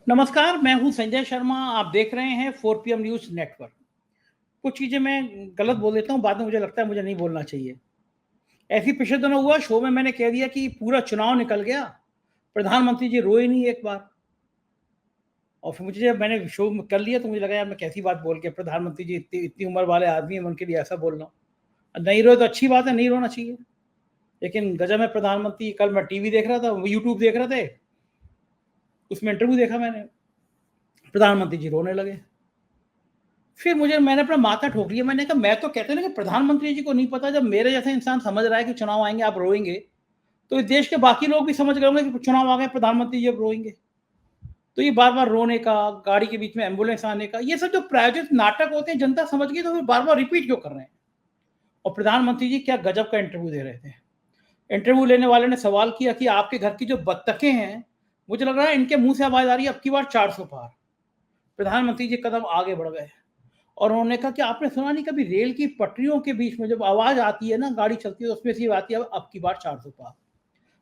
नमस्कार, मैं हूं संजय शर्मा। आप देख रहे हैं 4 PM न्यूज़ नेटवर्क। कुछ चीज़ें मैं गलत बोल देता हूं, बाद में मुझे लगता है मुझे नहीं बोलना चाहिए। ऐसे ही पिछले दिनों हुआ, शो में मैंने कह दिया कि पूरा चुनाव निकल गया, प्रधानमंत्री जी रोए नहीं एक बार। और फिर मुझे जब मैंने शो में कर लिया तो मुझे लगा यार मैं कैसी बात बोल के, प्रधानमंत्री जी इतनी इतनी उम्र वाले आदमी हैं, मैं उनके लिए ऐसा बोल रहा हूँ। नहीं रोए तो अच्छी बात है, नहीं रोना चाहिए। लेकिन गजब है प्रधानमंत्री। कल मैं टीवी देख रहा था, यूट्यूब देख रहे थे, उसमें इंटरव्यू देखा मैंने, प्रधानमंत्री जी रोने लगे। फिर मैंने अपना माथा ठोक लिया। मैंने कहा मैं तो कहते ना कि प्रधानमंत्री जी को नहीं पता, जब मेरे जैसा इंसान समझ रहा है कि चुनाव आएंगे आप रोएंगे, तो इस देश के बाकी लोग भी समझ गए होंगे कि चुनाव आ गए, प्रधानमंत्री जी अब रोएंगे। तो ये बार बार रोने का, गाड़ी के बीच में एम्बुलेंस आने का, ये सब जो प्रायोजित नाटक होते हैं, जनता समझ गई, तो फिर बार बार रिपीट क्यों कर रहे हैं। और प्रधानमंत्री जी क्या गजब का इंटरव्यू दे रहे थे। इंटरव्यू लेने वाले ने सवाल किया कि आपके घर की जो बत्तखें हैं, मुझे लग रहा है इनके मुंह से आवाज आ रही है अब की बार 400 पार। प्रधानमंत्री जी कदम आगे बढ़ गए और उन्होंने कहा कि आपने सुना नहीं, कभी रेल की पटरियों के बीच में जब आवाज आती है ना, गाड़ी चलती है, तो उसमें से आती है अब की बार 400 पार।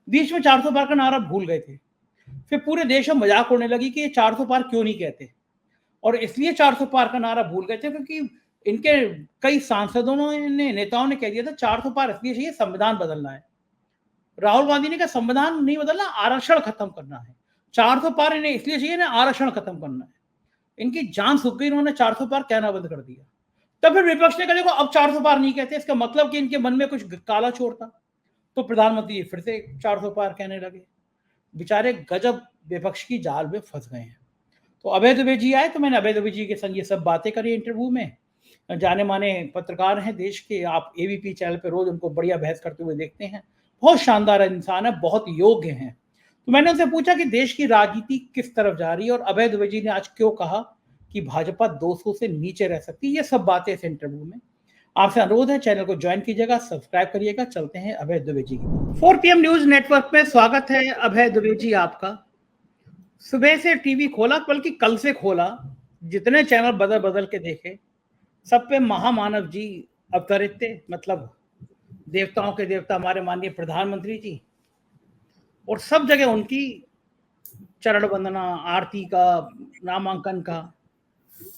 बीच में 400 पार का नारा भूल गए थे। फिर पूरे देश में मजाक उड़ने लगी कि ये 400 पार क्यों नहीं कहते। और इसलिए 400 पार का नारा भूल गए थे क्योंकि इनके कई सांसदों ने, नेताओं ने कह दिया था 400 पार इसलिए चाहिए, संविधान बदलना है। राहुल गांधी ने कहा संविधान नहीं बदलना, आरक्षण खत्म करना है। 400 पार इन्हें इसलिए चाहिए ना, आरक्षण खत्म करना है। इनकी जान सूख गई, इन्होंने 400 पार कहना बंद कर दिया। तब फिर विपक्ष ने कहा देखो अब 400 पार नहीं कहते, इसका मतलब कि इनके मन में कुछ काला चोर था। तो प्रधानमंत्री फिर से 400 पार कहने लगे। बेचारे गजब विपक्ष की जाल में फंस गए हैं। तो अभय दुबे जी आए, तो मैंने अभय दुबे जी के संग ये सब बातें करी इंटरव्यू में। जाने माने पत्रकार हैं देश के, आप एबीपी चैनल पे रोज उनको बढ़िया बहस करते हुए देखते हैं। बहुत शानदार इंसान है, बहुत योग्य हैं। तो मैंने उनसे पूछा कि देश की राजनीति किस तरफ जा रही है और अभय दुबे जी ने आज क्यों कहा कि भाजपा 200 से नीचे रह सकती है। ये सब बातें इस इंटरव्यू में। आपसे अनुरोध है चैनल को ज्वाइन कीजिएगा, सब्सक्राइब करिएगा। चलते हैं अभय दुबे जी की। 4 PM न्यूज नेटवर्क में स्वागत है अभय दुबे जी आपका। सुबह से टीवी खोला, बल्कि कल से खोला, जितने चैनल बदल बदल के देखे, सब पे महामानव जी अवतरित थे। मतलब देवताओं के देवता हमारे माननीय प्रधानमंत्री जी, और सब जगह उनकी चरण वंदना, आरती का, नामांकन का।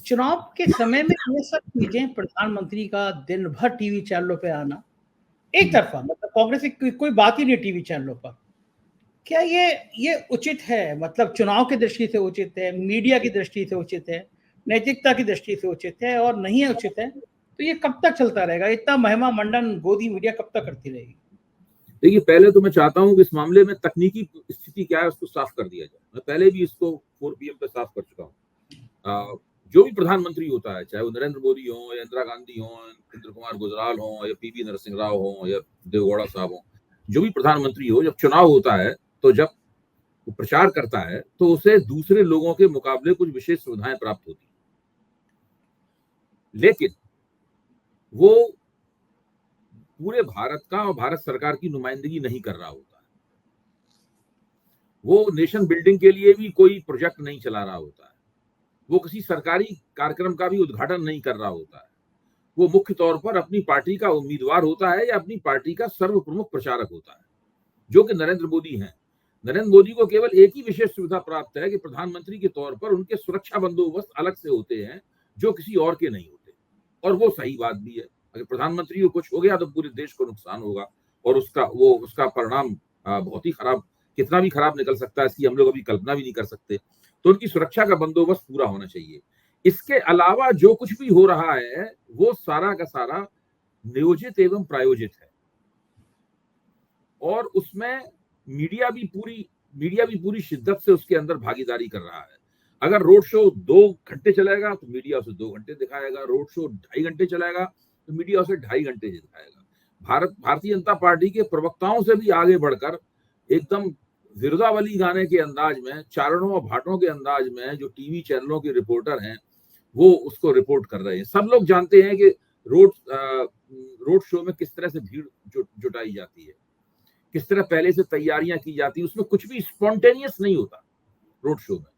चुनाव के समय में ये सब चीजें, प्रधानमंत्री का दिन भर टीवी चैनलों पे आना, एक तरफा, मतलब कांग्रेस की कोई बात ही नहीं टीवी चैनलों पर। क्या ये उचित है? मतलब चुनाव की दृष्टि से उचित है, मीडिया की दृष्टि से उचित है, नैतिकता की दृष्टि से उचित है? और नहीं है उचित है तो ये कब तक चलता रहेगा? इतना महिमा मंडन गोदी मीडिया कब तक करती रहेगी? देखिए, पहले तो मैं चाहता हूं कि इस मामले में तकनीकी स्थिति क्या है उसको साफ कर दिया जाए। मैं पहले भी इसको 4 PM पे साफ कर चुका हूं। जो भी प्रधानमंत्री होता है, चाहे वो नरेंद्र मोदी हो या इंदिरा गांधी हो, इंद्र कुमार गुजराल हो या पीवी नरसिंह राव हो या देवगौड़ा साहब हो, जो भी प्रधानमंत्री हो, जब चुनाव होता है तो जब वो प्रचार करता है तो उसे दूसरे लोगों के मुकाबले कुछ विशेष सुविधाएं प्राप्त होती हैं। लेकिन वो पूरे भारत का और भारत सरकार की नुमाइंदगी नहीं कर रहा होता है। वो नेशन बिल्डिंग के लिए भी कोई प्रोजेक्ट नहीं चला रहा होता है। वो किसी सरकारी कार्यक्रम का भी उद्घाटन नहीं कर रहा होता है। वो मुख्य तौर पर अपनी पार्टी का उम्मीदवार होता है या अपनी पार्टी का सर्व प्रमुख प्रचारक होता है, जो कि नरेंद्र मोदी हैं। नरेंद्र मोदी को केवल एक ही विशेष सुविधा प्राप्त है कि प्रधानमंत्री के तौर पर उनके सुरक्षा बंदोबस्त अलग से होते हैं, जो किसी और के नहीं होते। और वो सही बात भी है। अगर प्रधानमंत्री को कुछ हो गया तो पूरे देश को नुकसान होगा और उसका परिणाम बहुत ही खराब, कितना भी खराब निकल सकता है, इसकी हम लोग अभी कल्पना भी नहीं कर सकते। तो उनकी सुरक्षा का बंदोबस्त पूरा होना चाहिए। इसके अलावा जो कुछ भी हो रहा है वो सारा का सारा नियोजित एवं प्रायोजित है, और उसमें मीडिया भी पूरी शिद्दत से उसके अंदर भागीदारी कर रहा है। अगर रोड शो 2 घंटे चलेगा तो मीडिया उसे 2 घंटे दिखाएगा। रोड शो 2.5 घंटे चलेगा तो मीडिया उसे 2.5 घंटे दिखाएगा। भारतीय जनता पार्टी के प्रवक्ताओं से भी आगे बढ़कर एकदम विरुदावली गाने के अंदाज में, चारणों और भाटों के अंदाज में जो टीवी चैनलों के रिपोर्टर हैं वो उसको रिपोर्ट कर रहे हैं। सब लोग जानते हैं कि रोड शो में किस तरह से भीड़ जुटाई जाती है, किस तरह पहले से तैयारियां की जाती है। उसमें कुछ भी स्पॉन्टेनियस नहीं होता। रोड शो में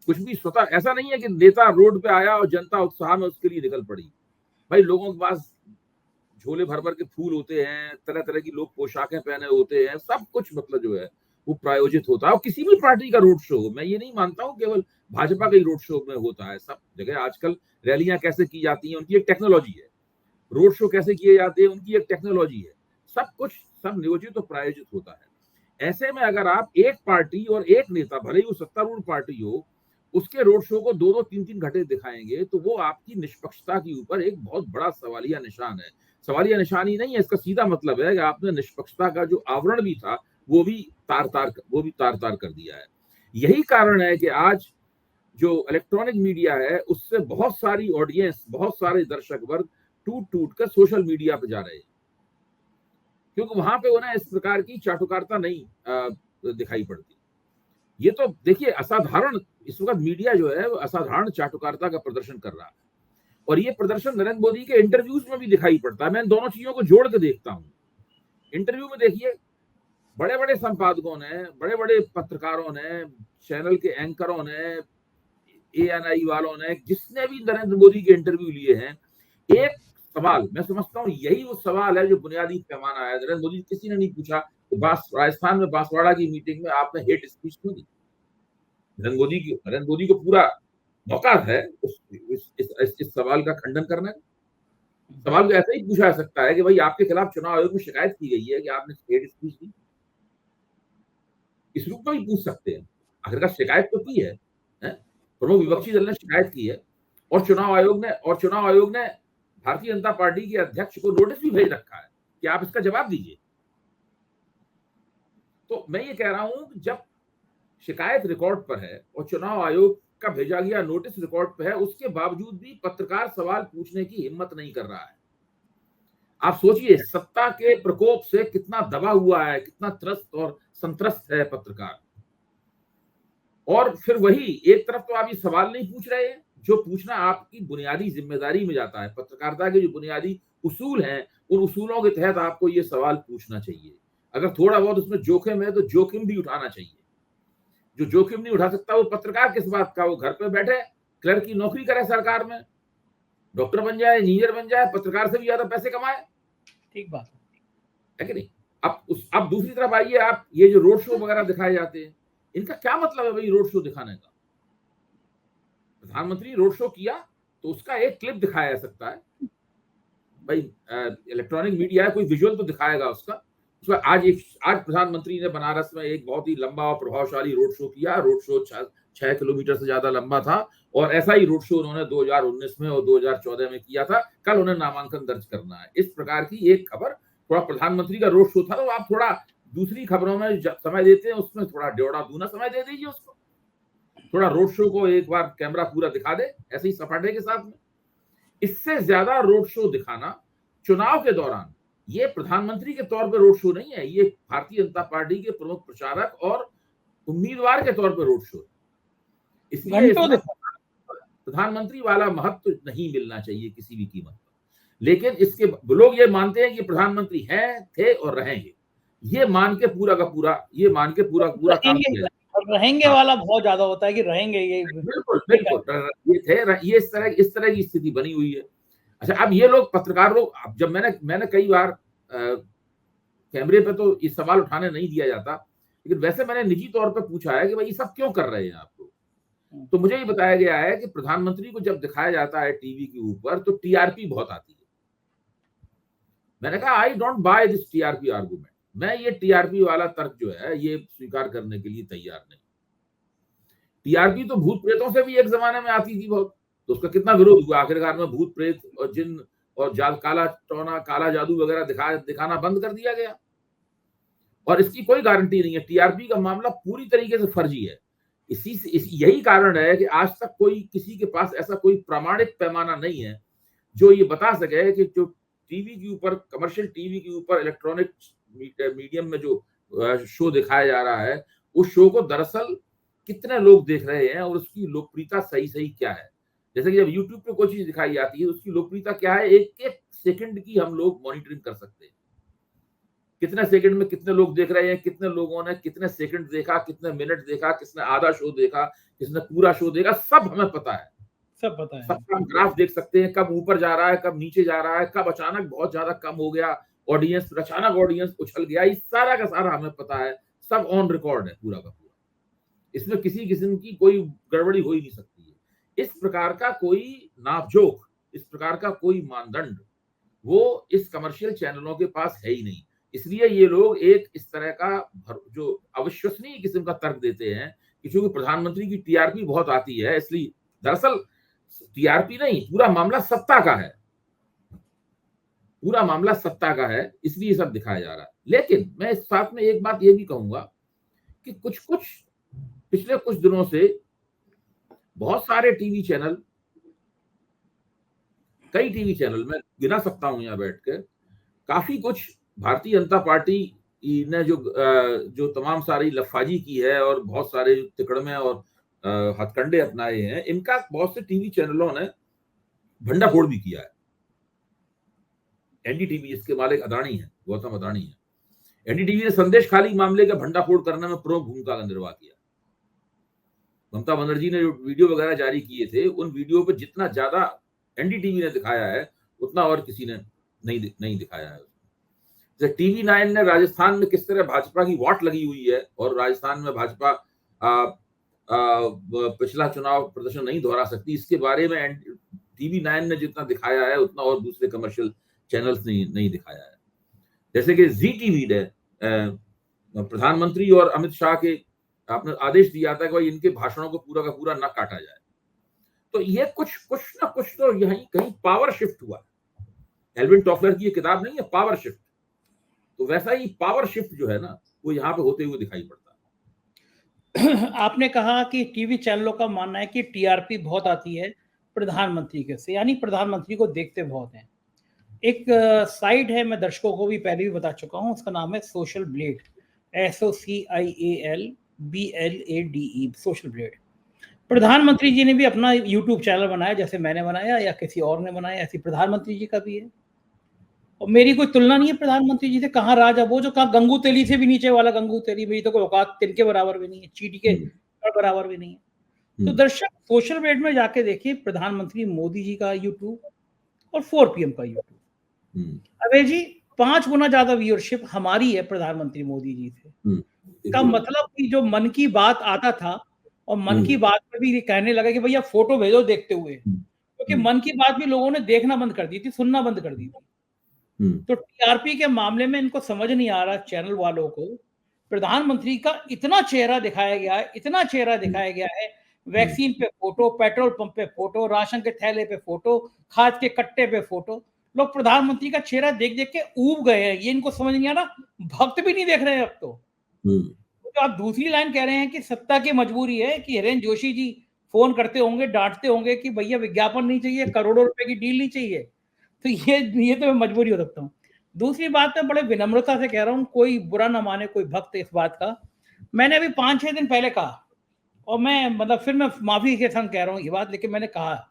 कुछ भी स्वतः ऐसा नहीं है कि नेता रोड पे आया और जनता उत्साह में उसके लिए निकल पड़ी। भाई, लोगों के पास झोले भर भर के फूल होते हैं, तरह तरह की लोग पोशाकें पहने होते हैं, सब कुछ मतलब जो है वो प्रायोजित होता है। और किसी भी पार्टी का रोड शो, मैं ये नहीं मानता हूँ केवल भाजपा के ही रोड शो में होता है, सब जगह आजकल रैलियां कैसे की जाती हैं उनकी एक टेक्नोलॉजी है, रोड शो कैसे किए जाते हैं उनकी एक टेक्नोलॉजी है, सब कुछ सब नियोजित और प्रायोजित होता है। ऐसे में अगर आप एक पार्टी और एक नेता, भले ही वो सत्तारूढ़ पार्टी हो, उसके रोड शो को 2-2, 3-3 घंटे दिखाएंगे तो वो आपकी निष्पक्षता के ऊपर एक बहुत बड़ा सवालिया निशान है। सवालिया निशान ही नहीं है, इसका सीधा मतलब है कि आपने निष्पक्षता का जो आवरण भी था वो भी तार-तार कर दिया है। यही कारण है कि आज जो इलेक्ट्रॉनिक मीडिया है उससे बहुत सारी ऑडियंस, बहुत सारे दर्शक वर्ग टूट कर सोशल मीडिया पे जा रहे हैं, क्योंकि वहां पे उन्हें इस प्रकार की चाटुकारिता नहीं दिखाई पड़ती। ये तो देखिए असाधारण, इस वक्त मीडिया जो है वो असाधारण चाटुकारिता का प्रदर्शन कर रहा है, और ये प्रदर्शन नरेंद्र मोदी के इंटरव्यूज में भी दिखाई पड़ता है। मैं इन दोनों चीजों को जोड़ के देखता हूँ। इंटरव्यू में देखिए, बड़े बड़े संपादकों ने, बड़े बड़े पत्रकारों ने, चैनल के एंकरों ने, ANI वालों ने, जिसने भी नरेंद्र मोदी के इंटरव्यू लिए हैं, एक सवाल मैं समझता हूँ यही वो सवाल है जो बुनियादी पैमाना है। नरेंद्र मोदी किसी ने नहीं पूछा कि राजस्थान में बांसवाड़ा की मीटिंग में आपने हेट स्पीच क्यों दी। नरेंद्र मोदी को पूरा मौका है इस सवाल का खंडन करने का। सवाल को ऐसे ही पूछा जा सकता है कि भाई आपके खिलाफ चुनाव आयोग में शिकायत की गई है कि आपने हेट स्पीच दी, इस रूप में भी पूछ सकते हैं। आखिरकार शिकायत तो की है, प्रमुख विपक्षी दल ने शिकायत की है, और चुनाव आयोग ने भारतीय जनता पार्टी के अध्यक्ष को नोटिस भी भेज रखा है कि आप इसका जवाब दीजिए। तो मैं ये कह रहा हूं कि जब शिकायत रिकॉर्ड पर है और चुनाव आयोग का भेजा गया नोटिस रिकॉर्ड पर है, उसके बावजूद भी पत्रकार सवाल पूछने की हिम्मत नहीं कर रहा है। आप सोचिए, सत्ता के प्रकोप से कितना दबा हुआ है, कितना त्रस्त और संत्रस्त है पत्रकार। और फिर वही एक तरफ तो आप ये सवाल नहीं पूछ रहे हैं जो पूछना आपकी बुनियादी जिम्मेदारी में जाता है। पत्रकारिता के जो बुनियादी उसूल हैं, उन उसूलों के तहत आपको ये सवाल पूछना चाहिए। अगर थोड़ा बहुत उसमें जोखिम है तो जोखिम भी उठाना चाहिए। जो जोखिम नहीं उठा सकता वो पत्रकार किस बात का, वो घर पे बैठे क्लर्क की नौकरी करे सरकार में, डॉक्टर बन जाए, इंजीनियर बन जाए, पत्रकार से भी ज्यादा पैसे कमाए। ठीक बात है कि नहीं। अब दूसरी तरफ आइए, आप ये जो रोड शो वगैरह दिखाए जाते हैं, इनका क्या मतलब है भाई रोड शो दिखाने का। प्रधानमंत्री रोड शो किया तो उसका एक क्लिप दिखाया जा सकता है भाई, इलेक्ट्रॉनिक मीडिया है, कोई विजुअल तो दिखाएगा उसका। आज प्रधानमंत्री ने बनारस में एक बहुत ही लंबा और प्रभावशाली रोड शो किया। रोड शो 6 किलोमीटर से ज्यादा लंबा था, और ऐसा ही रोड शो उन्होंने 2019 में और 2014 में किया था। कल उन्हें नामांकन दर्ज करना है। इस प्रकार की एक खबर, थोड़ा प्रधानमंत्री का रोड शो था, तो आप थोड़ा दूसरी खबरों में समय देते हैं, उसमें थोड़ा डेढ़ा दूना समय दे दीजिए उसको। थोड़ा रोड शो को एक बार कैमरा पूरा दिखा दे ऐसे ही सपाटे के साथ में। इससे ज्यादा रोड शो दिखाना चुनाव के दौरान, ये प्रधानमंत्री के तौर पर रोड शो नहीं है, ये भारतीय जनता पार्टी के प्रमुख प्रचारक और उम्मीदवार के तौर पर रोड शो। इसलिए प्रधानमंत्री वाला महत्व नहीं मिलना चाहिए किसी भी कीमत पर। लेकिन इसके लोग ये मानते हैं कि प्रधानमंत्री हैं, थे और रहेंगे, ये मान के पूरा काम किया रहेंगे वाला बहुत ज्यादा होता है कि रहेंगे, ये बिल्कुल ये थे, ये इस तरह की स्थिति बनी हुई है। अच्छा, अब ये लोग पत्रकार लोग, जब मैंने कई बार कैमरे पे तो ये सवाल उठाने नहीं दिया जाता, लेकिन वैसे मैंने निजी तौर पे पूछा है कि भाई ये सब क्यों कर रहे हैं आप लोग। तो मुझे ये बताया गया है कि प्रधानमंत्री को जब दिखाया जाता है टीवी के ऊपर तो टीआरपी बहुत आती है। मैंने कहा I don't by this TRP argument, मैं ये टीआरपी वाला तर्क जो है ये स्वीकार करने के लिए तैयार नहीं। टीआरपी तो भूत प्रेतों से भी एक जमाने में आती थी बहुत, तो उसका कितना विरोध हुआ। आखिरकार में भूत प्रेत और जिन और काला टोना, काला जादू वगैरह दिखाना बंद कर दिया गया, और इसकी कोई गारंटी नहीं है। टीआरपी का मामला पूरी तरीके से फर्जी है। यही कारण है कि आज तक किसी के पास ऐसा कोई प्रामाणिक पैमाना नहीं है जो ये बता सके कि जो टीवी के ऊपर, कमर्शियल टीवी के ऊपर इलेक्ट्रॉनिक मीडियम में जो शो दिखाया जा रहा है, उस शो को दरअसल कितने लोग देख रहे हैं और उसकी लोकप्रियता सही क्या है। जैसे कि जब यूट्यूब पे कोई चीज दिखाई जाती है, उसकी लोकप्रियता क्या है, एक सेकंड की हम लोग मॉनिटरिंग कर सकते हैं। कितने सेकंड में कितने लोग देख रहे हैं, कितने लोगों ने कितने सेकंड देखा, कितने मिनट देखा, किसने आधा शो देखा, किसने पूरा शो देखा, सब हमें पता है। सबका हम ग्राफ देख सकते हैं, कब ऊपर जा रहा है, कब नीचे जा रहा है, कब अचानक बहुत ज्यादा कम हो गया ऑडियंस, अचानक ऑडियंस उछल गया, इस सारा का सारा हमें पता है। सब ऑन रिकॉर्ड है पूरा का पूरा, इसमें किसी किस्म की कोई गड़बड़ी हो ही नहीं सकती है। इस प्रकार का कोई नापजोक, इस प्रकार का कोई मानदंड वो इस कमर्शियल चैनलों के पास है ही नहीं। इसलिए ये लोग एक इस तरह का जो अविश्वसनीय किस्म का तर्क देते हैं कि चूंकि प्रधानमंत्री की टीआरपी बहुत आती है, इसलिए दरअसल टीआरपी नहीं, पूरा मामला सत्ता का है, पूरा मामला सत्ता का है, इसलिए सब दिखाया जा रहा है। लेकिन मैं इस साथ में एक बात ये भी कहूंगा कि कुछ पिछले कुछ दिनों से बहुत सारे टीवी चैनल, कई टीवी चैनल मैं गिना सकता हूं यहां बैठकर, काफी कुछ भारतीय जनता पार्टी ने जो तमाम सारी लफाजी की है और बहुत सारे तिकड़मे और हथकंडे अपनाए हैं, इनका बहुत से टीवी चैनलों ने भंडाफोड़ भी किया है। एनडीटीवी, इसके मालिक अदानी है, गौतम अदानी है। एनडीटीवी ने संदेश खाली मामले का भंडाफोड़ करने में प्रमुख भूमिका का निर्वाह किया। ममता बनर्जी ने जो वीडियो वगैरह जारी किए थे, उन वीडियो पर जितना ज्यादा एनडीटीवी ने दिखाया है उतना और किसी ने नहीं दिखाया है। जैसे टीवी 9 ने राजस्थान में किस तरह भाजपा की वाट लगी हुई है और राजस्थान में भाजपा पिछला चुनाव प्रदर्शन नहीं दोहरा सकती, इसके बारे में टीवी 9 ने जितना दिखाया है उतना और दूसरे कमर्शियल चैनल्स ने नहीं दिखाया है। जैसे कि जी टीवी ने प्रधानमंत्री और अमित शाह के आपने आदेश दिया था कि भाई इनके भाषणों को पूरा का पूरा न काटा जाए। तो ये कुछ ना कुछ तो यहीं कहीं पावर शिफ्ट हुआ। एल्विन टॉफलर की ये किताब नहीं है पावर शिफ्ट, तो वैसा ही पावर शिफ्ट जो है ना वो यहाँ पे होते हुए दिखाई पड़ता है। आपने कहा कि टीवी चैनलों का मानना है कि टीआरपी बहुत आती है प्रधानमंत्री के से, यानी प्रधानमंत्री को देखते बहुत हैं। एक साइट है, मैं दर्शकों को भी पहले भी बता चुका हूं, उसका नाम है social blade, SOCIALBLADE, social blade. प्रधानमंत्री जी ने भी अपना यूट्यूब चैनल बनाया, जैसे मैंने बनाया या किसी और ने बनाया, ऐसी प्रधानमंत्री जी का भी है। और मेरी कोई तुलना नहीं है प्रधानमंत्री जी से, कहाँ राजा वो जो कहा गंगू तेली से भी नीचे वाला गंगू तेली, मेरी तो कोई औकात तिनके बराबर भी नहीं है, चीटी के बराबर भी नहीं है। तो दर्शक सोशल ब्लेड में जाके देखिए प्रधानमंत्री मोदी जी का यूट्यूब और 4 PM का यूट्यूब। अबे जी 5 गुना ज्यादा व्यूअरशिप हमारी है प्रधानमंत्री मोदी जी से। का मतलब कि जो मन की बात आता था और मन की बात में भी कहने लगा कि भैया फोटो भेजो देखते हुए, क्योंकि मन की बात भी लोगों ने देखना बंद कर दी थी, सुनना बंद कर दी थी। तो टीआरपी के मामले में इनको समझ नहीं आ रहा चैनल वालों को, प्रधानमंत्री का इतना चेहरा दिखाया गया है, इतना चेहरा दिखाया गया है, वैक्सीन पे फोटो, पेट्रोल पंप पे फोटो, राशन के थैले पे फोटो, खाद के कट्टे पे फोटो, लोग प्रधानमंत्री का चेहरा देख देख के ऊब गए हैं। ये इनको समझ नहीं आ रहा, भक्त भी नहीं देख रहे हैं अब तो। तो आप दूसरी लाइन कह रहे हैं कि सत्ता की मजबूरी है कि हिरेन जोशी जी फोन करते होंगे, डांटते होंगे कि भैया विज्ञापन नहीं चाहिए, करोड़ों रुपए की डील नहीं चाहिए, तो ये तो मैं मजबूरी हो सकता हूँ। दूसरी बात मैं बड़े विनम्रता से कह रहा हूँ, कोई बुरा ना माने कोई भक्त इस बात का, मैंने अभी 5-6 दिन पहले कहा, और मैं मतलब फिर मैं माफी के संग कह रहा हूँ ये बात, लेकिन मैंने कहा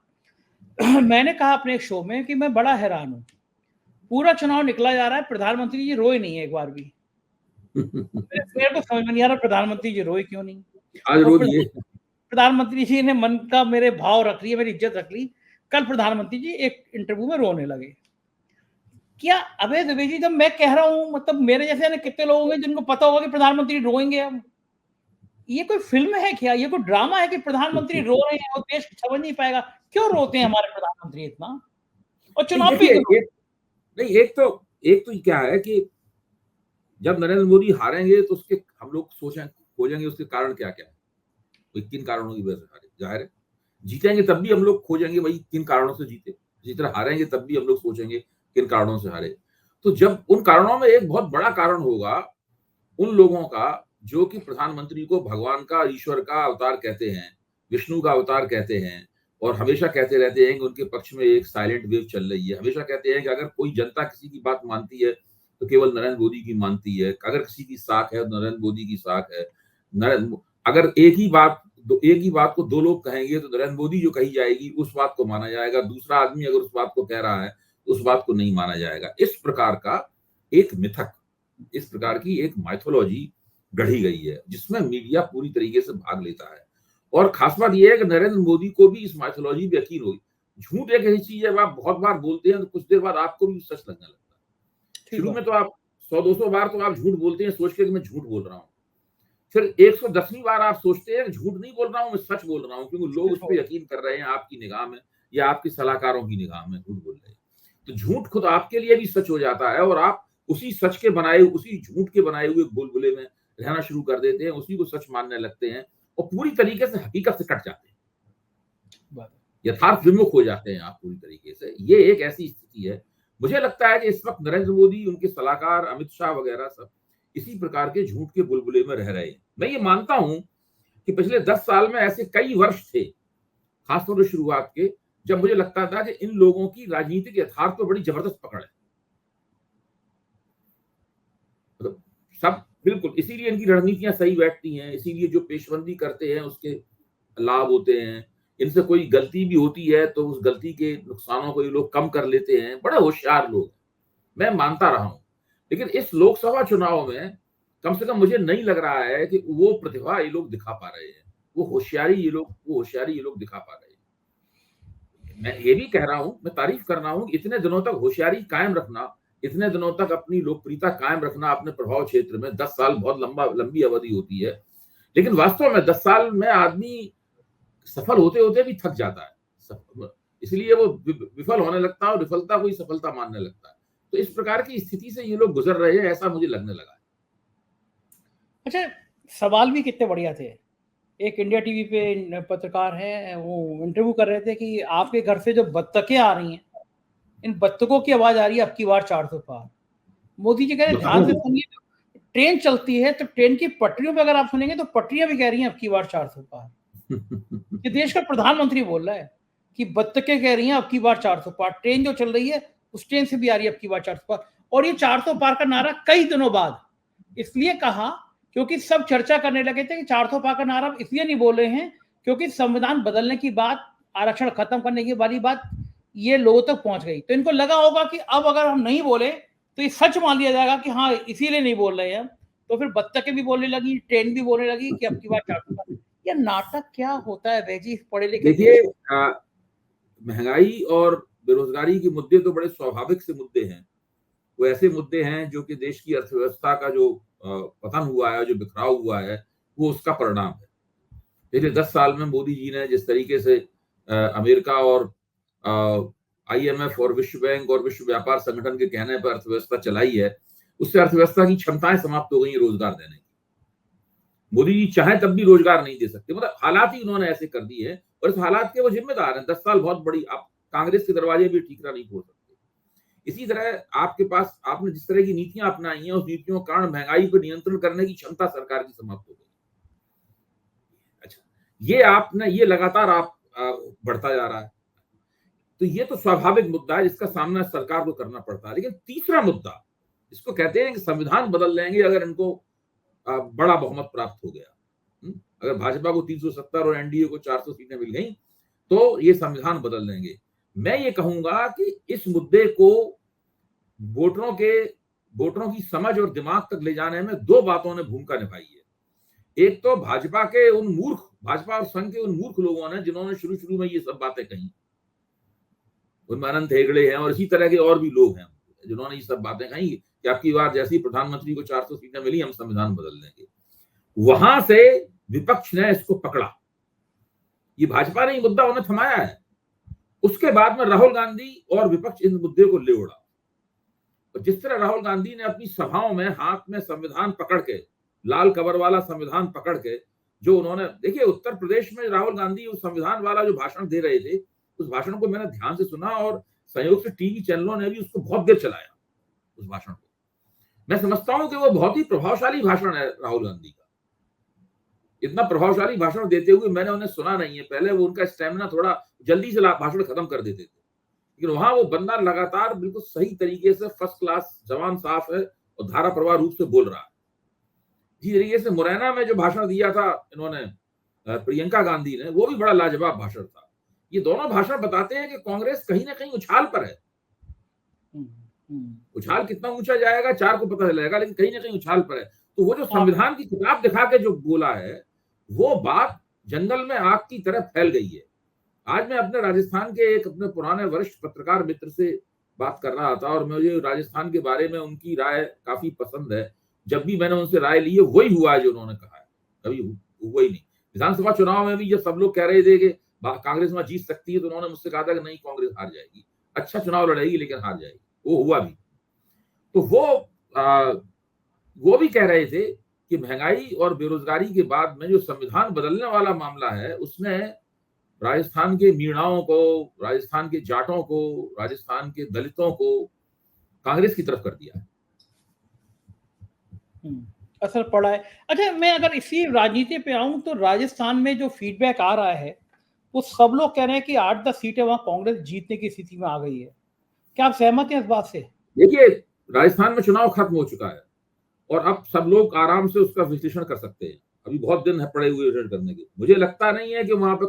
मैंने कहा अपने एक शो में कि मैं बड़ा हैरान हूँ, पूरा चुनाव निकला जा रहा है, प्रधानमंत्री जी रोए नहीं है एक बार भी। मेरे को समझ में नहीं आ रहा प्रधानमंत्री जी रोए क्यों नहीं। आज रो दिए। प्रधानमंत्री जी ने मन का मेरे भाव रख लिए, मेरी इज्जत रख ली, कल प्रधानमंत्री जी एक इंटरव्यू में रोने लगे। क्या अबे दुबे जी, जब मैं कह रहा हूं, मतलब मेरे जैसे कितने लोग होंगे जिनको पता होगा कि प्रधानमंत्री रोएंगे। अब ये कोई फिल्म है क्या, ये कोई ड्रामा है कि प्रधानमंत्री रो रहे हैं और देश समझ नहीं पाएगा क्यों रोते हैं हमारे प्रधानमंत्री इतना, और चुनाव भी नहीं। एक तो क्या है कि जब नरेंद्र मोदी हारेंगे तो उसके हम लोग खोजेंगे उसके कारण क्या क्या है, कोई किन कारणों की वजह से हारे, जाहिर है जीतेंगे तब भी हम लोग खोजेंगे भाई किन कारणों से जीते, जिस तरह हारेंगे तब भी हम लोग सोचेंगे किन कारणों से हारे। तो जब उन कारणों में एक बहुत बड़ा कारण होगा उन लोगों का जो कि प्रधानमंत्री को भगवान का, ईश्वर का अवतार कहते हैं, विष्णु का अवतार कहते हैं, और हमेशा कहते रहते हैं कि उनके पक्ष में एक साइलेंट वेव चल रही है। हमेशा कहते हैं कि अगर कोई जनता किसी की बात मानती है तो केवल नरेंद्र मोदी की मानती है, अगर किसी की साख है तो नरेंद्र मोदी की साख है। अगर एक ही बात को दो लोग कहेंगे तो नरेंद्र मोदी जो कही जाएगी उस बात को माना जाएगा, दूसरा आदमी अगर उस बात को कह रहा है तो उस बात को नहीं माना जाएगा। इस प्रकार का एक मिथक, इस प्रकार की एक माइथोलॉजी गढ़ी गई है जिसमें मीडिया पूरी तरीके से भाग लेता है। और खास बात यह है कि नरेंद्र मोदी को भी इस माइथोलॉजी पे यकीन होगी। झूठ एक ऐसी चीज है, जब आप बहुत बार बोलते हैं तो कुछ देर बाद आपको भी सच लगने लगता है। शुरू में तो आप 100-200 बार तो आप झूठ बोलते हैं सोच के कि मैं झूठ बोल रहा हूँ, फिर 110वीं बार आप सोचते हैं झूठ नहीं बोल रहा हूं, मैं सच बोल रहा हूं, क्योंकि लोग उस पर यकीन कर रहे हैं आपकी निगाह में या आपके सलाहकारों की निगाह में झूठ बोल रहे हैं। तो झूठ खुद आपके लिए भी सच हो जाता है और आप उसी सच के बनाए, उसी झूठ के बनाए हुए बुलबुले में रहना शुरू कर देते हैं, उसी को सच मानने लगते हैं और पूरी तरीके से हकीकत से कट जाते हैं, यथार्थ विमुख हो जाते हैं आप पूरी तरीके से। ये एक ऐसी स्थिति है। मुझे लगता है कि इस वक्त नरेंद्र मोदी, उनके सलाहकार अमित शाह वगैरह सब इसी प्रकार के झूठ के बुलबुले में रह रहे हैं। मैं ये मानता हूं कि पिछले 10 साल में ऐसे कई वर्ष थे, खासतौर से शुरुआत के, जब मुझे लगता था कि इन लोगों की राजनीतिक यथार्थ पर बड़ी जबरदस्त पकड़ है। मतलब सब बिल्कुल, इसीलिए इनकी रणनीतियां सही बैठती हैं, इसीलिए जो पेशबंदी करते हैं उसके लाभ होते हैं। इनसे कोई गलती भी होती है तो उस गलती के नुकसानों को ये लोग कम कर लेते हैं। बड़े होशियार लोग, मैं मानता रहा हूं। लेकिन इस लोकसभा चुनाव में कम से कम मुझे नहीं लग रहा है कि वो प्रतिभा ये लोग दिखा पा रहे हैं, वो होशियारी ये लोग दिखा पा रहे हैं। मैं ये भी कह रहा हूं, मैं तारीफ कर रहा हूं, इतने दिनों तक होशियारी कायम रखना, इतने दिनों तक अपनी लोकप्रियता कायम रखना अपने प्रभाव क्षेत्र में, 10 साल बहुत लंबी अवधि होती है। लेकिन वास्तव में 10 साल में आदमी सफल होते होते भी थक जाता है, इसलिए वो विफल होने लगता है और विफलता को ही सफलता मानने लगता है। तो इस प्रकार की स्थिति से ये लोग गुजर रहे हैं, ऐसा मुझे लगने लगा है। अच्छा, सवाल भी कितने बढ़िया थे। एक इंडिया टीवी पे पत्रकार है, वो इंटरव्यू कर रहे थे कि आपके घर से जो बत्तखें आ रही हैं, इन बत्तखों की आवाज आ रही है अब की बार 400 पार। मोदी जी कह रहे ध्यान से सुनिए, ट्रेन चलती है तो ट्रेन की पटरियों पे अगर आप सुनेंगे तो पटरियां भी कह रही हैं अब की बार 400 पार। ये देश का प्रधानमंत्री बोल रहा है कि बत्तखें कह रही हैं अब की बार 400 पार, ट्रेन जो चल रही है उस ट्रेन से भी आ रही है अब की बार 400 पार। और ये 400 पार का नारा कई दिनों बाद इसलिए कहा क्योंकि सब चर्चा करने लगे थे कि 400 पार का नारा इसलिए नहीं बोल रहे हैं क्योंकि संविधान बदलने की बात, आरक्षण खत्म करने की वाली बात ये लोगों तक पहुंच गई। तो इनको लगा होगा कि अब अगर हम नहीं बोले तो ये सच मान लिया जाएगा कि हाँ इसीलिए नहीं बोल रहे हैं। तो फिर बत्तखें भी बोलने लगी, ट्रेन भी बोलने लगी कि अब की बार 400 पार। ये नाटक क्या होता है वैजी पढ़े लिखे? देखिए, महंगाई और बेरोजगारी के मुद्दे तो बड़े स्वाभाविक से मुद्दे हैं। वो ऐसे मुद्दे हैं जो कि देश की अर्थव्यवस्था का जो पतन हुआ है, जो बिखराव हुआ है, वो उसका परिणाम है। पिछले 10 साल में मोदी जी ने जिस तरीके से अमेरिका और IMF और विश्व बैंक और विश्व व्यापार संगठन के कहने पर अर्थव्यवस्था चलाई है, उससे अर्थव्यवस्था की क्षमताएं समाप्त हो गई रोजगार देने की। मोदी जी चाहे तब भी रोजगार नहीं दे सकते, मतलब हालात ही उन्होंने ऐसे कर दिए हैं और इस हालात के वो जिम्मेदार हैं। 10 साल बहुत बड़ी, आप कांग्रेस के दरवाजे भी ठीकरा नहीं खोल सकते। इसी तरह आपके पास, आपने जिस तरह की नीतियां अपनाई हैं, उस नीतियों के कारण महंगाई पर नियंत्रण करने की क्षमता सरकार की समाप्त हो गई। अच्छा, ये लगातार आप बढ़ता जा रहा है, तो ये तो स्वाभाविक मुद्दा है जिसका सामना सरकार को करना पड़ता है। लेकिन तीसरा मुद्दा, इसको कहते हैं कि संविधान बदल लेंगे अगर इनको बड़ा बहुमत प्राप्त हो गया। अगर भाजपा को 370 और NDA को 400 सीटें मिल गई तो ये संविधान बदल लेंगे। मैं ये कहूंगा कि इस मुद्दे को वोटरों की समझ और दिमाग तक ले जाने में दो बातों ने भूमिका निभाई है। एक तो भाजपा और संघ के उन मूर्ख लोगों ने जिन्होंने शुरू में ये सब बातें कही, उनमें अनंत हेगड़े हैं और इसी तरह के और भी लोग हैं जिन्होंने ये सब बातें कही कि आपकी बार जैसी प्रधानमंत्री को 400 सीटें मिली हम संविधान बदल देंगे। वहां से विपक्ष ने इसको पकड़ा, ये भाजपा ने ये मुद्दा उन्हें थमाया है। उसके बाद में राहुल गांधी और विपक्ष इस मुद्दे को ले उड़ा। और जिस तरह राहुल गांधी ने अपनी सभाओं में हाथ में संविधान पकड़ के, लाल कवर वाला संविधान पकड़ के, जो उन्होंने, देखिए उत्तर प्रदेश में राहुल गांधी उस संविधान वाला जो भाषण दे रहे थे, उस भाषण को मैंने ध्यान से सुना और संयोग से टीवी चैनलों ने भी उसको बहुत देर चलाया, उस भाषण को। मैं समझता हूं कि वो बहुत ही प्रभावशाली भाषण है राहुल गांधी का। इतना प्रभावशाली भाषण देते हुए मैंने उन्हें सुना नहीं है पहले। वो उनका स्टेमिना, थोड़ा जल्दी से भाषण खत्म कर देते थे, लेकिन वहां वो बंदा लगातार बिल्कुल सही तरीके से, फर्स्ट क्लास, जवान साफ है और धारा प्रवाह रूप से बोल रहा है। इसी तरीके से मुरैना में जो भाषण दिया था इन्होंने, प्रियंका गांधी ने, वो भी बड़ा लाजवाब भाषण था। ये दोनों भाषण बताते हैं कि कांग्रेस कहीं ना कहीं उछाल पर है। उछाल कितना ऊंचा जाएगा 4 को पता चलेगा, लेकिन कहीं ना कहीं उछाल पर है। तो वो जो संविधान की किताब दिखा के जो बोला है, वो बात जंगल में आग की तरह फैल गई है। आज मैं अपने राजस्थान के एक अपने पुराने वरिष्ठ पत्रकार मित्र से बात कर रहा था और मुझे राजस्थान के बारे में उनकी राय काफी पसंद है। जब भी मैंने उनसे राय ली है वही हुआ है जो उन्होंने कहा है। कभी हुआ ही नहीं। विधानसभा चुनाव में भी जब सब लोग कह रहे थे कि कांग्रेस वहां जीत सकती है, तो उन्होंने मुझसे कहा था कि नहीं, कांग्रेस हार जाएगी, अच्छा चुनाव लड़ेगी लेकिन हार जाएगी। वो हुआ भी। तो वो भी कह रहे थे कि महंगाई और बेरोजगारी के बाद में जो संविधान बदलने वाला मामला है, उसने राजस्थान के मीणाओं को, राजस्थान के जाटों को, राजस्थान के दलितों को कांग्रेस की तरफ कर दिया है। असर पड़ा है। अच्छा, मैं अगर इसी राजनीति पे आऊं तो राजस्थान में जो फीडबैक आ रहा है वो सब लोग कह रहे हैं कि 8-10 सीटें वहां कांग्रेस जीतने की स्थिति में आ गई है। क्या आप सहमत हैं इस बात से? देखिए, राजस्थान में चुनाव खत्म हो चुका है और अब सब लोग आराम से उसका विश्लेषण कर सकते हैं। अभी बहुत दिन है पड़े हुए विश्लेषण करने के। मुझे लगता नहीं है कि वहां पे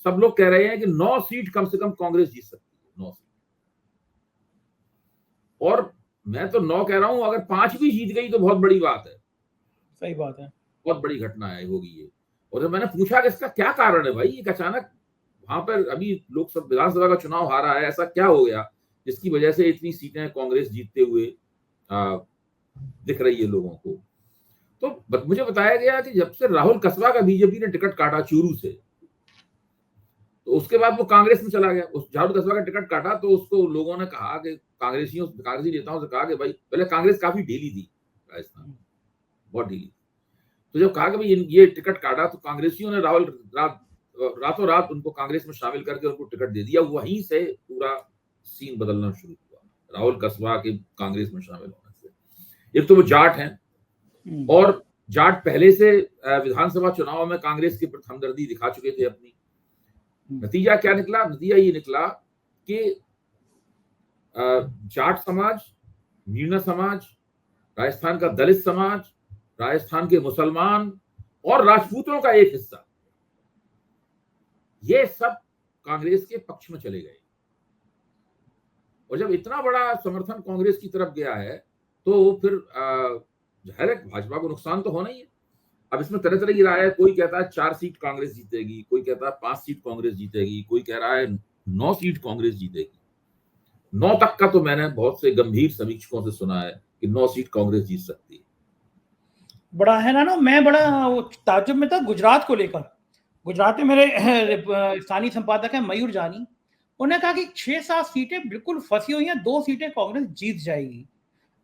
सब लोग कह रहे हैं कि 9 सीट कम से कम कांग्रेस जीत सकती है, 9 सीट। और मैं तो 9 कह रहा हूं, अगर 5 भी जीत गई तो बहुत बड़ी बात है। सही बात है। बहुत बड़ी घटना है होगी ये। और जब मैंने पूछा कि इसका क्या कारण है भाई, एक अचानक वहां पर अभी लोकसभा विधानसभा का चुनाव हारा है, ऐसा क्या हो गया जिसकी वजह से इतनी सीटें कांग्रेस जीतते हुए दिख रही है लोगों को। तो मुझे बताया गया कि जब से राहुल कसबा का बीजेपी ने टिकट काटा चूरू से, तो उसके बाद वो कांग्रेस में चला गया। उस राहुल कसबा का टिकट काटा तो उसको लोगों ने कहा कि कांग्रेसी नेताओं से कहा कि भाई, पहले कांग्रेस काफी ढीली थी राजस्थान, बहुत ढीली। तो जब कहा कि भाई ये टिकट काटा, तो कांग्रेसियों ने रातों रात उनको कांग्रेस में शामिल करके उनको टिकट दे दिया। वहीं से पूरा सीन बदलना शुरू हुआ राहुल कसबा के कांग्रेस में शामिल होने से। एक तो वो जाट हैं और जाट पहले से विधानसभा चुनाव में कांग्रेस के प्रति हमदर्दी दिखा चुके थे अपनी। नतीजा क्या निकला? नतीजा ये निकला कि जाट समाज, मीणा समाज, राजस्थान का दलित समाज, राजस्थान के मुसलमान और राजपूतों का एक हिस्सा, ये सब कांग्रेस के पक्ष में चले गए। और जब इतना बड़ा समर्थन कांग्रेस की तरफ गया है तो फिर जाहिर है भाजपा को नुकसान तो होना ही है। अब इसमें तरह तरह की राय है। कोई कहता है 4 सीट कांग्रेस जीतेगी, कोई कहता है 5 सीट कांग्रेस जीतेगी, कोई कह रहा है 9 सीट कांग्रेस जीतेगी। 9 तक का तो मैंने बहुत से गंभीर समीक्षकों से सुना है कि 9 सीट कांग्रेस जीत सकती है। बड़ा है ना, मैं बड़ा ताज्जुब में था गुजरात को लेकर। गुजरात में मेरे स्थानीय संपादक है मयूर जानी, उन्होंने कहा कि 6-7 सीटें बिल्कुल फंसी हुई हैं, 2 सीटें कांग्रेस जीत जाएगी।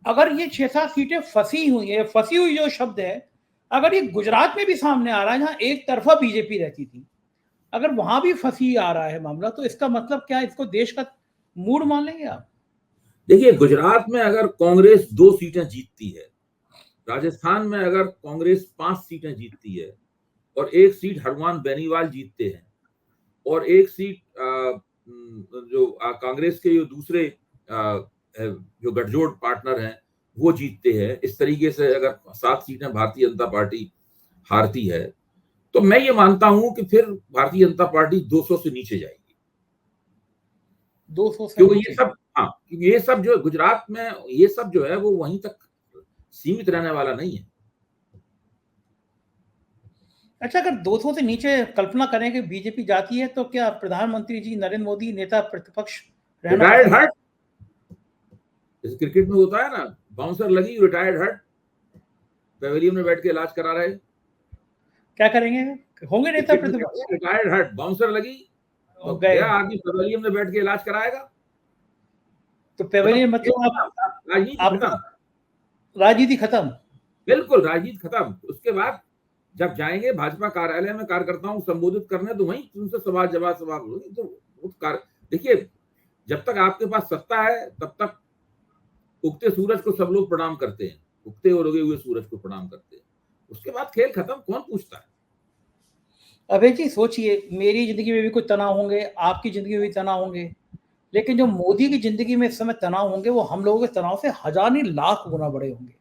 अगर ये 6-7 सीटें फंसी हुई है, फंसी हुई जो शब्द है, अगर ये गुजरात में भी सामने आ रहा है जहां एक तरफा बीजेपी रहती थी, अगर वहां भी फंसी आ रहा है मामला, तो इसका मतलब क्या, इसको देश का मूड मान लेंगे आप? देखिए, गुजरात में अगर कांग्रेस 2 सीटें जीतती है, राजस्थान में अगर कांग्रेस 5 सीटें जीतती है और 1 सीट हनुमान बेनीवाल जीतते हैं और 1 सीट जो कांग्रेस के जो दूसरे जो गठजोड़ पार्टनर हैं वो जीतते हैं, इस तरीके से अगर 7 सीटें भारतीय जनता पार्टी हारती है, तो मैं ये मानता हूं कि फिर भारतीय जनता पार्टी 200 से नीचे जाएगी। 200 से क्योंकि नीचे? ये सब, हाँ, ये सब जो गुजरात में ये सब जो है वो वहीं तक सीमित रहने वाला नहीं है। अच्छा, अगर 200 से नीचे कल्पना करें कि बीजेपी जाती है, तो क्या प्रधानमंत्री जी नरेंद्र मोदी नेता प्रतिपक्ष रहना रिटायर्ड पसंद? हट, जैसे क्रिकेट में होता है ना, बाउंसर लगी रिटायर्ड हट, पेवेलियन में बैठ के इलाज करा रहे। क्या करेंगे? होंगे नेता क्रिकेट में कहते प्रतिपक्ष? हैं रिटायर्ड हट, बाउंसर लगी तो गए गया आदमी पेवेलियन में बैठ के इलाज कराएगा। तो पेवेलियन मतलब राजनीति आप खत्म, राजनीति खत्म। बिल्कुल राजनीति खत्म। उसके बाद जब जाएंगे भाजपा कार्यालय में कार्यकर्ताओं को संबोधित करने, तो वहीं उनसे सवाल जवाब होगी। तो देखिए, जब तक आपके पास सत्ता है तब तक उगते सूरज को सब लोग प्रणाम करते हैं, उगते और उगे हुए सूरज को प्रणाम करते हैं। उसके बाद खेल खत्म, कौन पूछता है। अभय जी सोचिए, मेरी जिंदगी में भी कुछ तनाव होंगे, आपकी जिंदगी में भी तनाव होंगे, लेकिन जो मोदी की जिंदगी में इस समय तनाव होंगे वो हम लोगों के तनाव से हजार नहीं लाख गुना बड़े होंगे।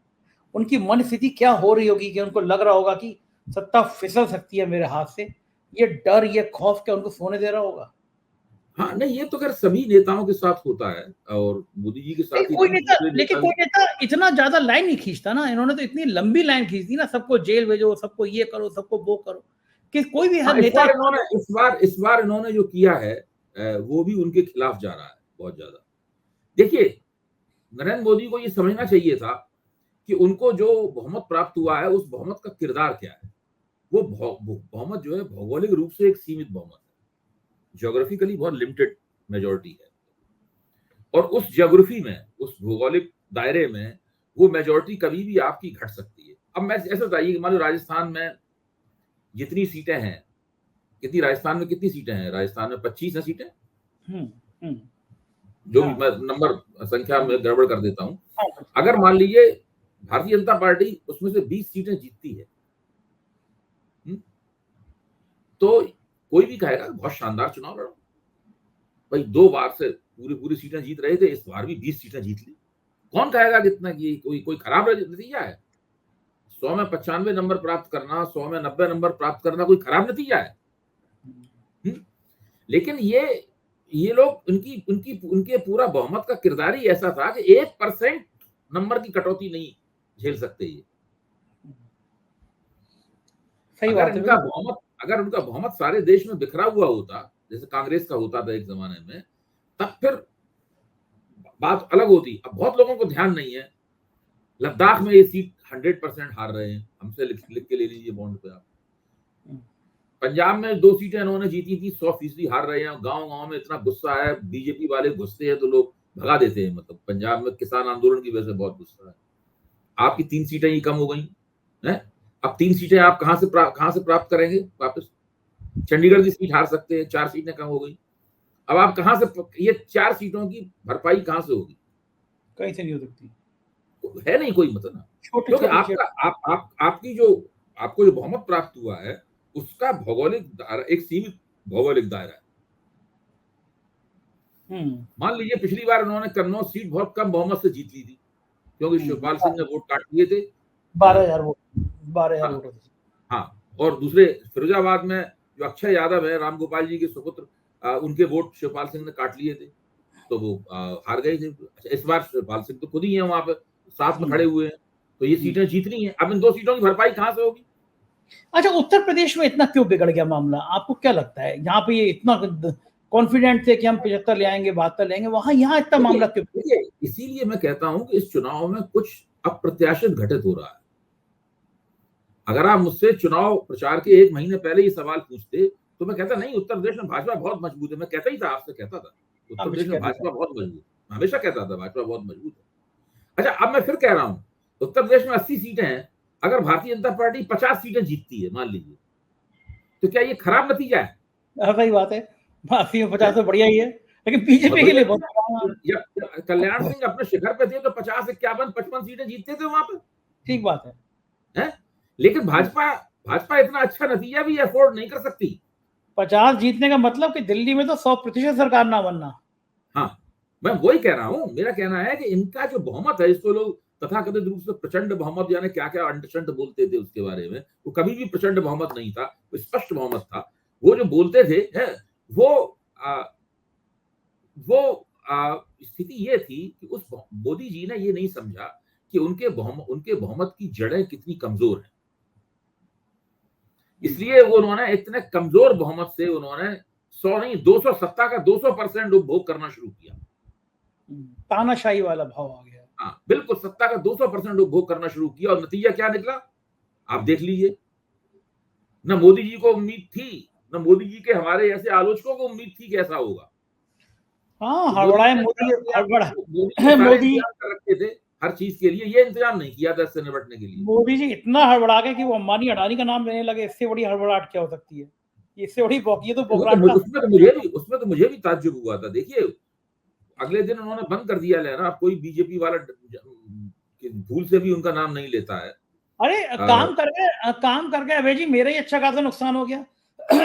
उनकी मन स्थिति क्या हो रही होगी कि उनको लग रहा होगा कि सत्ता फिसल सकती है मेरे हाथ से। ये डर, ये खौफ क्या उनको सोने दे रहा होगा? हाँ नहीं, ये तो खैर सभी नेताओं के साथ होता है और मोदी जी के साथ ही कोई नहीं, नेता, दूसरे लेकिन नेता कोई भी। नेता इतना ज्यादा लाइन नहीं खींचता ना। इन्होंने तो इतनी लंबी लाइन खींच दी ना, सबको जेल भेजो, सबको ये करो, सबको वो करो, कि कोई भी हर हाँ, नेता। इस बार इन्होंने जो किया है वो भी उनके खिलाफ जा रहा है बहुत ज्यादा। देखिए, नरेंद्र मोदी को ये समझना चाहिए था कि उनको जो बहुमत प्राप्त हुआ है उस बहुमत का किरदार क्या है। वो बहुमत जो है भौगोलिक रूप से एक सीमित बहुमत है, ज्योग्राफिकली बहुत लिमिटेड मेजोरिटी है, और उस ज्योग्राफी में, उस भौगोलिक दायरे में वो मेजोरिटी कभी भी आपकी घट सकती है। अब मैं ऐसा बताइए कि मान लो राजस्थान में जितनी सीटें हैं, कितनी राजस्थान में कितनी सीटें हैं? राजस्थान में 25 है सीटें, जो भी हाँ, मैं नंबर संख्या में गड़बड़ कर देता हूं। हाँ, अगर मान लीजिए भारतीय जनता पार्टी उसमें से 20 सीटें जीतती है, तो कोई भी कहेगा बहुत शानदार चुनाव लड़ा भाई, 2 बार से पूरी पूरी सीटें जीत रहे थे, इस बार भी 20 सीटें जीत ली। कौन कहेगा कितना कि कोई खराब नतीजा है? 100 में 95 नंबर प्राप्त करना, 100 में 90 नंबर प्राप्त करना कोई खराब नतीजा है? लेकिन ये लोग उनके पूरा बहुमत का किरदार ही ऐसा था कि 1% नंबर की कटौती नहीं झेल सकते ये। सही बात है। अगर उनका बहुमत सारे देश में बिखरा हुआ होता, जैसे कांग्रेस का होता था एक जमाने में, तब फिर बात अलग होती। अब बहुत लोगों को ध्यान नहीं है, लद्दाख में ये सीट 100% हार रहे हैं, हमसे लिख के ले लीजिए बॉन्ड पे आप। पंजाब में 2 सीटें इन्होंने जीती थी, 100% हार रहे हैं। गांव गांव में इतना गुस्सा है, बीजेपी वाले घुसते हैं तो लोग भगा देते हैं। मतलब पंजाब में किसान आंदोलन की वजह से बहुत गुस्सा है। आपकी 3 सीटें ही कम हो गई हैं, अब 3 सीटें आप कहां से प्राप्त करेंगे वापस? चंडीगढ़ की सीट हार सकते हैं, 4 सीटें कम हो गई। अब आप कहां से ये 4 सीटों की भरपाई कहां से होगी? कहीं से नहीं हो सकती, है नहीं कोई मतलब ना, छोटे क्योंकि छोटे आपको जो बहुमत प्राप्त हुआ है उसका भौगोलिक दायरा एक सीमित भौगोलिक दायरा है। मान लीजिए पिछली बार उन्होंने कन्नौज सीट बहुत कम बहुमत से जीत ली थी, क्योंकि शिवपाल सिंह ने वोट काट लिए थे, 12,000 वोट, 12,000 वोट। हाँ, और दूसरे फिरोजाबाद में जो अक्षय यादव है, रामगोपाल जी के सुपुत्र, उनके वोट शिवपाल सिंह ने काट लिए थे, तो वो हार गए थे। अच्छा, इस बार शिवपाल सिंह तो खुद ही है वहां पे, साथ में खड़े हुए हैं, तो ये सीटें जीतनी है। अब इन 2 सीटों की भरपाई कहां से होगी? अच्छा, उत्तर प्रदेश में इतना क्यों बिगड़ गया मामला? आपको क्या लगता है? यहाँ पे ये इतना कॉन्फिडेंट थे कि हम 75 ले आएंगे, 72 ले आएंगे, वहां यहाँ इतना मामला क्यों? देखिए, इसीलिए मैं कहता हूं कि इस चुनाव में कुछ अप्रत्याशित घटित हो रहा है। अगर आप मुझसे चुनाव प्रचार के 1 महीने पहले ये सवाल पूछते तो मैं कहता नहीं, उत्तर प्रदेश में भाजपा बहुत मजबूत है। मैं कहता ही था, आपसे कहता था उत्तर प्रदेश में भाजपा बहुत मजबूत है, हमेशा कहता था भाजपा बहुत मजबूत है। अच्छा, अब मैं फिर कह रहा हूं, उत्तर प्रदेश में 80 सीटें हैं, अगर भारतीय जनता पार्टी 50 सीटें जीतती है मान लीजिए, तो क्या ये खराब नतीजा है? सही बात है, 80 में 50 तो बढ़िया ही है, लेकिन बीजेपी के लिए बहुत। कल्याण सिंह अपने शिखर पे थे तो 50, 51, 55 सीटें जीतते थे वहां पे। ठीक बात है? लेकिन भाजपा इतना अच्छा नतीजा भी अफोर्ड नहीं कर सकती। 50 जीतने का मतलब कि दिल्ली में तो 100% सरकार ना बनना। हाँ, मैं वही कह रहा हूं। मेरा कहना है कि इनका जो बहुमत है, इसको लोग तथाकथित रूप से प्रचंड बहुमत, यानी क्या क्या अंडशंड बोलते थे उसके बारे में, वो कभी भी प्रचंड बहुमत नहीं था, वो स्पष्ट बहुमत था। वो जो बोलते थे है, वो स्थिति ये थी कि उस मोदी जी ने ये नहीं समझा कि उनके बहुमत की जड़ें कितनी कमजोर हैं। इसलिए वो उन्होंने इतने कमजोर बहुमत से उन्होंने 100 नहीं 200 सत्ता का 200% उपभोग करना शुरू किया। तानाशाही वाला भाव आ गया। हाँ, बिल्कुल, सत्ता का 200% उपभोग करना शुरू किया, और नतीजा क्या निकला आप देख लीजिए। न मोदी जी को उम्मीद थी, न मोदी जी के हमारे ऐसे आलोचकों को उम्मीद थी कि ऐसा होगा। हाँ, हड़बड़ाए मोदी, मोदी कर रखे थे हर चीज के लिए, ये इंतजाम नहीं किया था इससे निपटने के लिए। मोदी जी इतना हड़बड़ा गए कि वो अंबानी अडानी का नाम लेने लगे। इससे बड़ी हड़बड़ाहट क्या हो सकती है? इससे बड़ी ये तो उसमें तो मुझे भी ताज्जुब हुआ था। देखिए, अगले दिन उन्होंने बंद कर दिया लेना, अब कोई बीजेपी वाला भूल से भी उनका नाम नहीं लेता है। अरे काम कर गए अभय जी, मेरा ही अच्छा खासा नुकसान हो गया।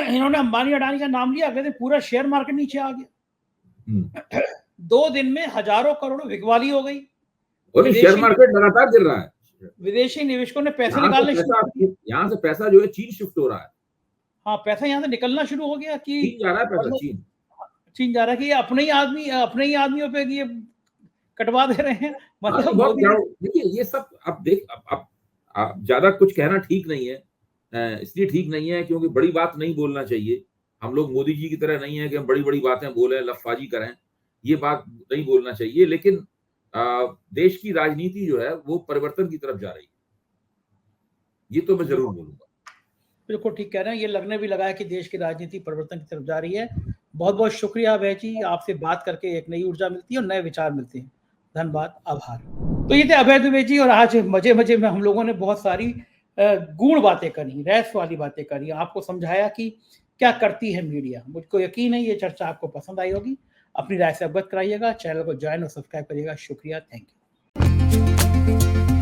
इन्होंने अंबानी अडानी का नाम लिया, अगले दिन पूरा शेयर मार्केट नीचे आ गया। 2 दिन में हजारों करोड़ बिकवाली हो गई, और शेयर मार्केट लगातार गिर रहा है। विदेशी निवेशकों ने पैसे निकालने यहाँ से पैसा जो है चीन शिफ्ट हो रहा है। हाँ, पैसा यहाँ से निकलना शुरू हो गया कि चीन जा रहा है पैसा, चीन जा रहा है कि अपने ही आदमियों पे ये कटवा दे रहे हैं। मतलब देखिए, ये सब अब ज्यादा कुछ कहना ठीक नहीं है, इसलिए ठीक नहीं है क्योंकि बड़ी बात नहीं बोलना चाहिए। हम लोग मोदी जी की तरह नहीं है कि हम बड़ी बड़ी बातें बोलें, लफाजी करें, ये बात नहीं बोलना चाहिए। लेकिन देश की राजनीति जो है वो परिवर्तन की तरफ जा रही है, ये तो मैं जरूर बोलूंगा। बिल्कुल ठीक कह रहे हैं, ये लगने भी लगा है कि देश की राजनीति परिवर्तन की तरफ जा रही है। बहुत बहुत शुक्रिया अभय जी, आपसे बात करके एक नई ऊर्जा मिलती है और नए विचार मिलते हैं। धन्यवाद, आभार। तो ये थे अभय दुबे जी, और आज मजे मजे में हम लोगों ने बहुत सारी गूढ़ बातें करी, रहस्य वाली बातें करी, आपको समझाया कि क्या करती है मीडिया। मुझको यकीन है ये चर्चा आपको पसंद आई होगी। अपनी राय से अवगत कराइएगा, चैनल को ज्वाइन और सब्सक्राइब करिएगा। शुक्रिया, थैंक यू।